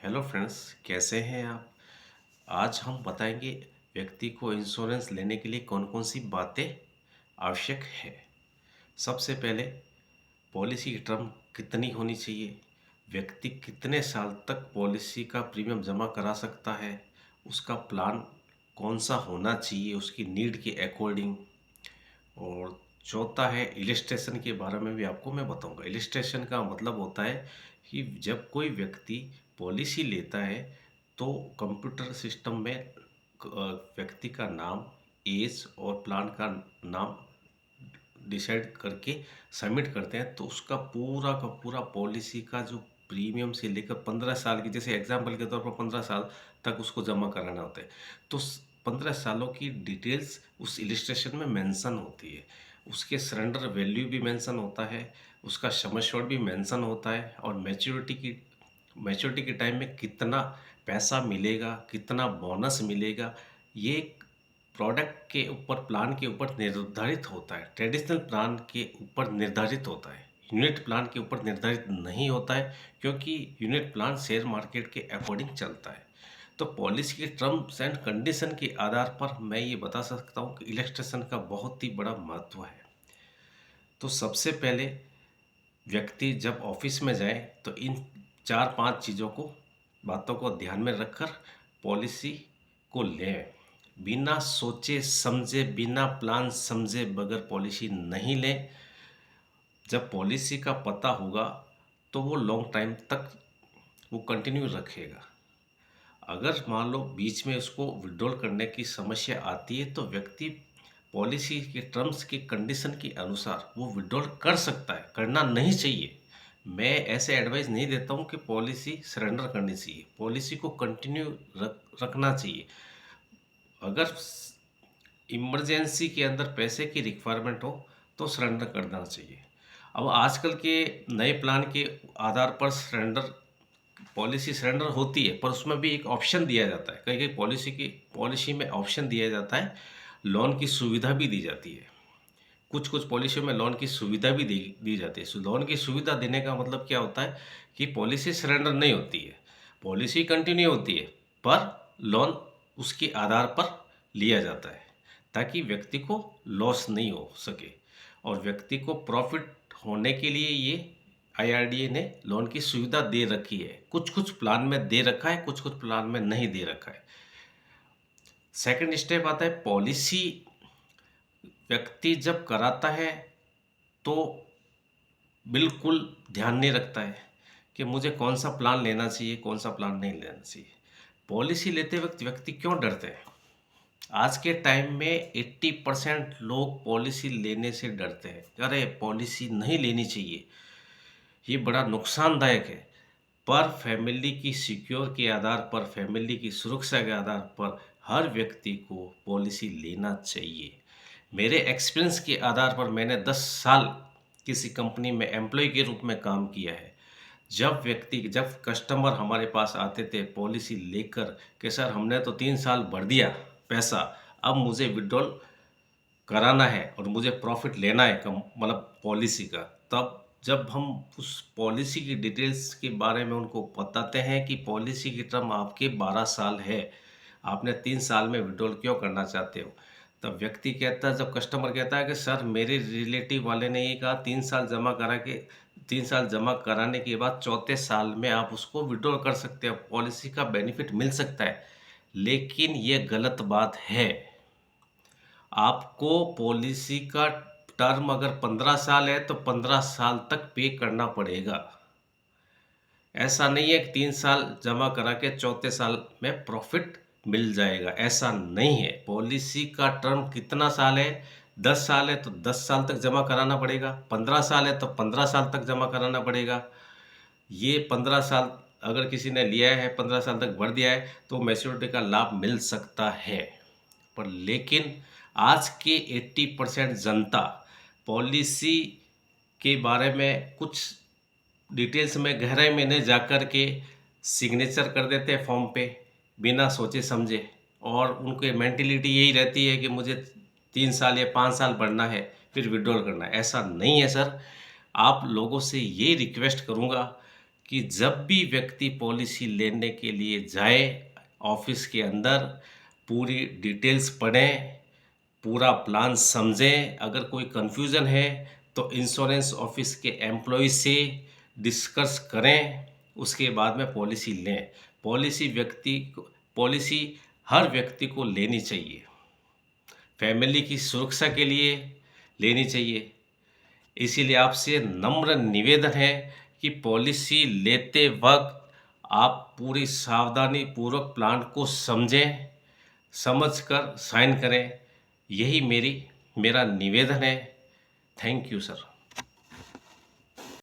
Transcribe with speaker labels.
Speaker 1: Hello friends, कैसे हैं आप। आज हम बताएंगे व्यक्ति को इंश्योरेंस लेने के लिए कौन कौन सी बातें आवश्यक है। सबसे पहले पॉलिसी की टर्म कितनी होनी चाहिए, व्यक्ति कितने साल तक पॉलिसी का प्रीमियम जमा करा सकता है, उसका प्लान कौन सा होना चाहिए उसकी नीड के अकॉर्डिंग। और चौथा है इलिस्ट्रेशन के बारे में भी आपको मैं बताऊंगा। इलिस्ट्रेशन का मतलब होता है कि जब कोई व्यक्ति पॉलिसी लेता है तो कंप्यूटर सिस्टम में व्यक्ति का नाम, एज और प्लान का नाम डिसाइड करके सबमिट करते हैं, तो उसका पूरा का पूरा पॉलिसी का जो प्रीमियम से लेकर 15 साल की, जैसे एग्जाम्पल के तौर पर 15 साल तक उसको जमा कराना होता है, तो 15 सालों की डिटेल्स उस इलिस्ट्रेशन में मेंशन होती है। उसके सरेंडर वैल्यू भी मेंशन होता है, उसका सम एश्योर्ड भी मेंशन होता है, और मैच्योरिटी के टाइम में कितना पैसा मिलेगा, कितना बोनस मिलेगा, ये प्रोडक्ट के ऊपर, प्लान के ऊपर निर्धारित होता है। ट्रेडिशनल प्लान के ऊपर निर्धारित होता है, यूनिट प्लान के ऊपर निर्धारित नहीं होता है, क्योंकि यूनिट प्लान शेयर मार्केट के अकॉर्डिंग चलता है। तो पॉलिसी के टर्म्स एंड कंडीशन के आधार पर मैं ये बता सकता हूँ कि इलेक्ट्रेशन का बहुत ही बड़ा महत्व है। तो सबसे पहले व्यक्ति जब ऑफिस में जाए तो इन 4-5 चीज़ों को, बातों को ध्यान में रखकर पॉलिसी को लें। बिना सोचे समझे, बिना प्लान समझे बगैर पॉलिसी नहीं लें। जब पॉलिसी का पता होगा तो वो लॉन्ग टाइम तक वो कंटिन्यू रखेगा। अगर मान लो बीच में उसको विड्रॉल करने की समस्या आती है तो व्यक्ति पॉलिसी के टर्म्स की कंडीशन के अनुसार वो विड्रॉल कर सकता है, करना नहीं चाहिए। मैं ऐसे एडवाइस नहीं देता हूँ कि पॉलिसी सरेंडर करनी चाहिए, पॉलिसी को कंटिन्यू रखना चाहिए। अगर इमरजेंसी के अंदर पैसे की रिक्वायरमेंट हो तो सरेंडर कर देना चाहिए। अब आजकल के नए प्लान के आधार पर पॉलिसी सरेंडर होती है, पर उसमें भी एक ऑप्शन दिया जाता है। कई कई पॉलिसी में ऑप्शन दिया जाता है, लोन की सुविधा भी दी जाती है। कुछ कुछ पॉलिसी में लोन की सुविधा भी दी जाती है। लोन की सुविधा देने का मतलब क्या होता है कि पॉलिसी सरेंडर नहीं होती है, पॉलिसी कंटिन्यू होती है, पर लोन उसके आधार पर लिया जाता है, ताकि व्यक्ति को लॉस नहीं हो सके। और व्यक्ति को प्रॉफिट होने के लिए ये आईआरडीए ने लोन की सुविधा दे रखी है। कुछ कुछ प्लान में दे रखा है, कुछ कुछ प्लान में नहीं दे रखा है। सेकंड स्टेप आता है पॉलिसी। व्यक्ति जब कराता है तो बिल्कुल ध्यान नहीं रखता है कि मुझे कौन सा प्लान लेना चाहिए, कौन सा प्लान नहीं लेना चाहिए। पॉलिसी लेते वक्त व्यक्ति क्यों डरते हैं? आज के टाइम में 80% लोग पॉलिसी लेने से डरते हैं। अरे पॉलिसी नहीं लेनी चाहिए, ये बड़ा नुकसानदायक है। पर फैमिली की सिक्योर के आधार पर, फैमिली की सुरक्षा के आधार पर हर व्यक्ति को पॉलिसी लेना चाहिए। मेरे एक्सपीरियंस के आधार पर मैंने 10 साल किसी कंपनी में एम्प्लॉय के रूप में काम किया है। जब कस्टमर हमारे पास आते थे पॉलिसी लेकर कि सर हमने तो 3 साल भर दिया पैसा, अब मुझे विड्रॉल कराना है और मुझे प्रॉफिट लेना है कम, मतलब पॉलिसी का, तब जब हम उस पॉलिसी की डिटेल्स के बारे में उनको बताते हैं कि पॉलिसी की टर्म आपके 12 साल है, आपने 3 साल में विड्रॉल क्यों करना चाहते हो, तब व्यक्ति कहता है, जब कस्टमर कहता है कि सर मेरे रिलेटिव वाले ने ये कहा 3 साल जमा कराने के बाद चौथे साल में आप उसको विड्रॉल कर सकते हो, पॉलिसी का बेनिफिट मिल सकता है। लेकिन ये गलत बात है। आपको पॉलिसी का टर्म अगर 15 साल है तो 15 साल तक पे करना पड़ेगा। ऐसा नहीं है कि 3 साल जमा करा के चौथे साल में प्रॉफिट मिल जाएगा, ऐसा नहीं है। पॉलिसी का टर्म कितना साल है? 10 साल है तो 10 साल तक जमा कराना पड़ेगा, 15 साल है तो 15 साल तक जमा कराना पड़ेगा। ये 15 साल अगर किसी ने लिया है, 15 साल तक भर दिया है, तो मैच्योरिटी का लाभ मिल सकता है। पर लेकिन आज के 80% जनता पॉलिसी के बारे में कुछ डिटेल्स में गहराई में नहीं जाकर के सिग्नेचर कर देते हैं फॉर्म पे बिना सोचे समझे, और उनकी मेंटेलिटी यही रहती है कि मुझे 3 साल या 5 साल भरना है फिर विड्रॉल करना है। ऐसा नहीं है सर। आप लोगों से ये रिक्वेस्ट करूँगा कि जब भी व्यक्ति पॉलिसी लेने के लिए जाए ऑफिस के अंदर पूरी डिटेल्स पढ़ें, पूरा प्लान समझें। अगर कोई कन्फ्यूज़न है तो इंश्योरेंस ऑफिस के एम्प्लॉय से डिस्कस करें, उसके बाद में पॉलिसी लें। पॉलिसी हर व्यक्ति को लेनी चाहिए, फैमिली की सुरक्षा के लिए लेनी चाहिए। इसीलिए आपसे नम्र निवेदन है कि पॉलिसी लेते वक्त आप पूरी सावधानी पूर्वक प्लान को समझें, समझकर साइन करें। यही मेरा निवेदन है। Thank you sir.